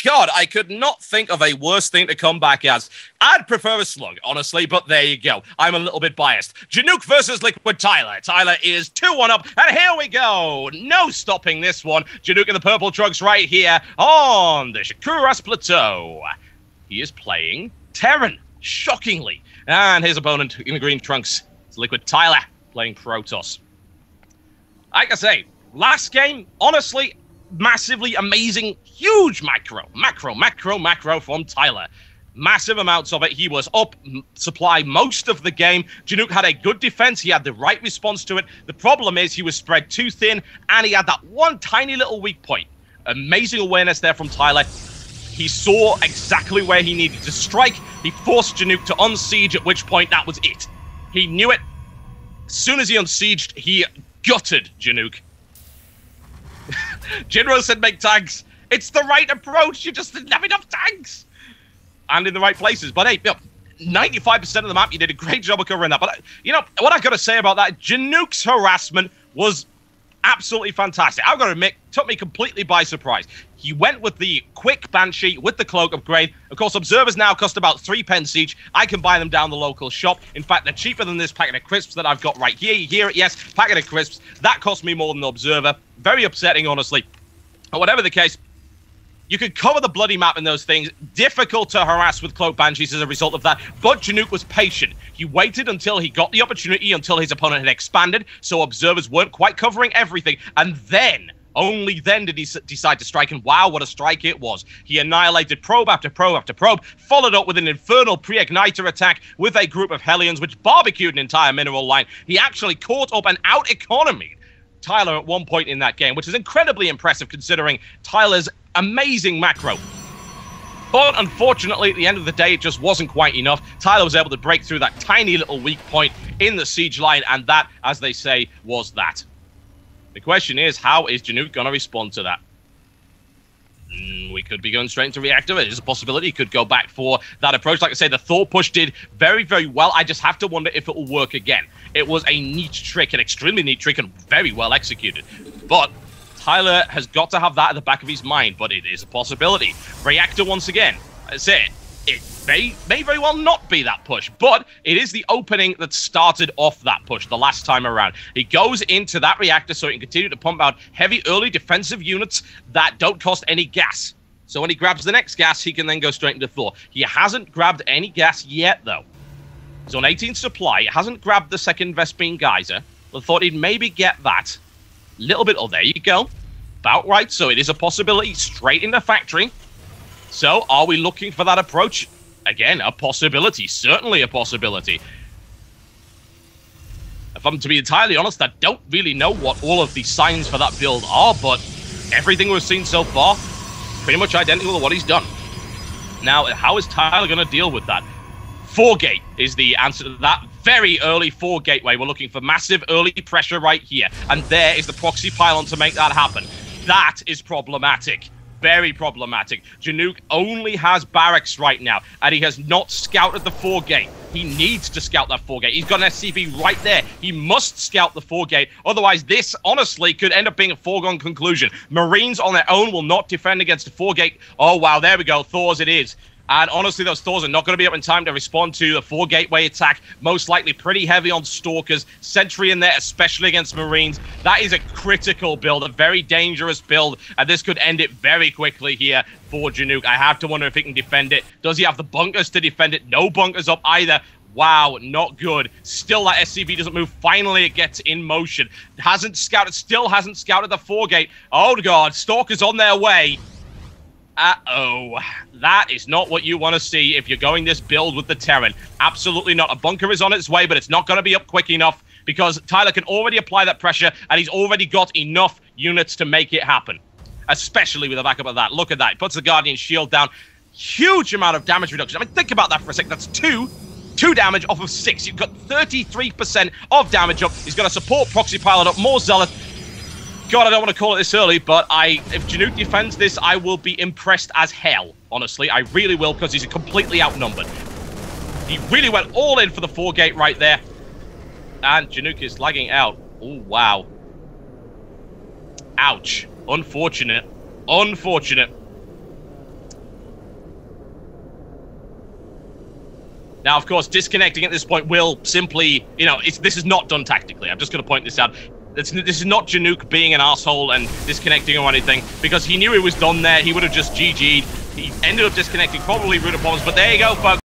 God, I could not think of a worse thing to come back as. I'd prefer a slug, honestly, but there you go. I'm a little bit biased. Janook versus Liquid Tyler. Tyler is 2-1 up, and here we go. No stopping this one. Janook in the purple trunks right here on the Shakuras Plateau. He is playing Terran, shockingly. And his opponent in the green trunks is Liquid Tyler, playing Protoss. Like I say, last game, honestly, massively amazing, huge macro from Tyler. Massive amounts of it. He was up supply most of the game. Janook had a good defense. He had the right response to it. The problem is he was spread too thin, and he had that one tiny little weak point. Amazing awareness there from Tyler. He saw exactly where he needed to strike. He forced Janook to unsiege, at which point that was it. He knew it. As soon as he unsieged, he gutted Janook. Jinro said make tanks. It's the right approach. You just didn't have enough tanks. And in the right places. But hey, 95% of the map, you did a great job of covering that. But, you know, what I got to say about that, Janook's harassment was absolutely fantastic. I've got to admit, took me completely by surprise. He went with the quick Banshee with the cloak upgrade. Of course, observers now cost about 3 pence each. I can buy them down the local shop. In fact, they're cheaper than this packet of crisps that I've got right here. You hear it? Yes, packet of crisps. That cost me more than the observer. Very upsetting, honestly. But whatever the case, you could cover the bloody map in those things. Difficult to harass with Cloak Banshees as a result of that. But Janook was patient. He waited until he got the opportunity, until his opponent had expanded, so observers weren't quite covering everything. And then, only then did he decide to strike. And wow, what a strike it was. He annihilated probe after probe after probe, followed up with an infernal pre-igniter attack with a group of Hellions, which barbecued an entire mineral line. He actually caught up and out-economied Tyler at one point in that game, which is incredibly impressive considering Tyler's amazing macro. But unfortunately, at the end of the day, it just wasn't quite enough. Tyler was able to break through that tiny little weak point in the siege line, and that, as they say, was that. The question is, how is Janook going to respond to that? We could be going straight into reactor. It is a possibility. He could go back for that approach. Like I say, the Thor push did very, very well. I just have to wonder if it will work again. It was a neat trick, an extremely neat trick, and very well executed. But Tyler has got to have that at the back of his mind, but it is a possibility. Reactor once again. That's it. It may very well not be that push, but it is the opening that started off that push the last time around. He goes into that reactor so he can continue to pump out heavy early defensive units that don't cost any gas. So when he grabs the next gas, he can then go straight into Thor. He hasn't grabbed any gas yet, though. He's on 18 supply. He hasn't grabbed the second Vespene Geyser. I thought he'd maybe get that. Little bit. Oh, there you go. About right. So it is a possibility straight in the factory. So are we looking for that approach? Again, a possibility. Certainly a possibility. If I'm to be entirely honest, I don't really know what all of the signs for that build are, but everything we've seen so far, pretty much identical to what he's done. Now, how is Tyler going to deal with that? 4-gate is the answer to that. Very early 4 gateway. We're looking for massive early pressure right here. And there is the proxy pylon to make that happen. That is problematic. Very problematic. Janook only has barracks right now, and he has not scouted the 4-gate. He needs to scout that 4-gate. He's got an SCV right there. He must scout the 4-gate. Otherwise, this, honestly, could end up being a foregone conclusion. Marines on their own will not defend against a 4-gate. Oh, wow, there we go. Thors it is. And honestly, those Thors are not going to be up in time to respond to the 4-gateway attack. Most likely pretty heavy on Stalkers. Sentry in there, especially against Marines. That is a critical build, a very dangerous build. And this could end it very quickly here for Janook. I have to wonder if he can defend it. Does he have the bunkers to defend it? No bunkers up either. Wow, not good. Still, that SCV doesn't move. Finally, it gets in motion. Hasn't scouted, still hasn't scouted the 4-gate. Oh, God, Stalkers on their way. Uh-oh. That is not what you want to see if you're going this build with the Terran. Absolutely not. A bunker is on its way, but it's not going to be up quick enough because Tyler can already apply that pressure, and he's already got enough units to make it happen, especially with the backup of that. Look at that. He puts the Guardian Shield down. Huge amount of damage reduction. I mean, think about that for a second. That's 2 damage off of 6. You've got 33% of damage up. He's got a support proxy pylon up, more Zealot. God, I don't want to call it this early, but if Janook defends this, I will be impressed as hell. Honestly, I really will, because he's completely outnumbered. He really went all in for the 4-gate right there. And Janook is lagging out. Oh, wow. Ouch. Unfortunate. Unfortunate. Now, of course, disconnecting at this point will simply, you know, this is not done tactically. I'm just going to point this out. This is not Janook being an asshole and disconnecting or anything, because he knew he was done there. He would have just GG'd. He ended up disconnecting, probably root bombs, but there you go, folks.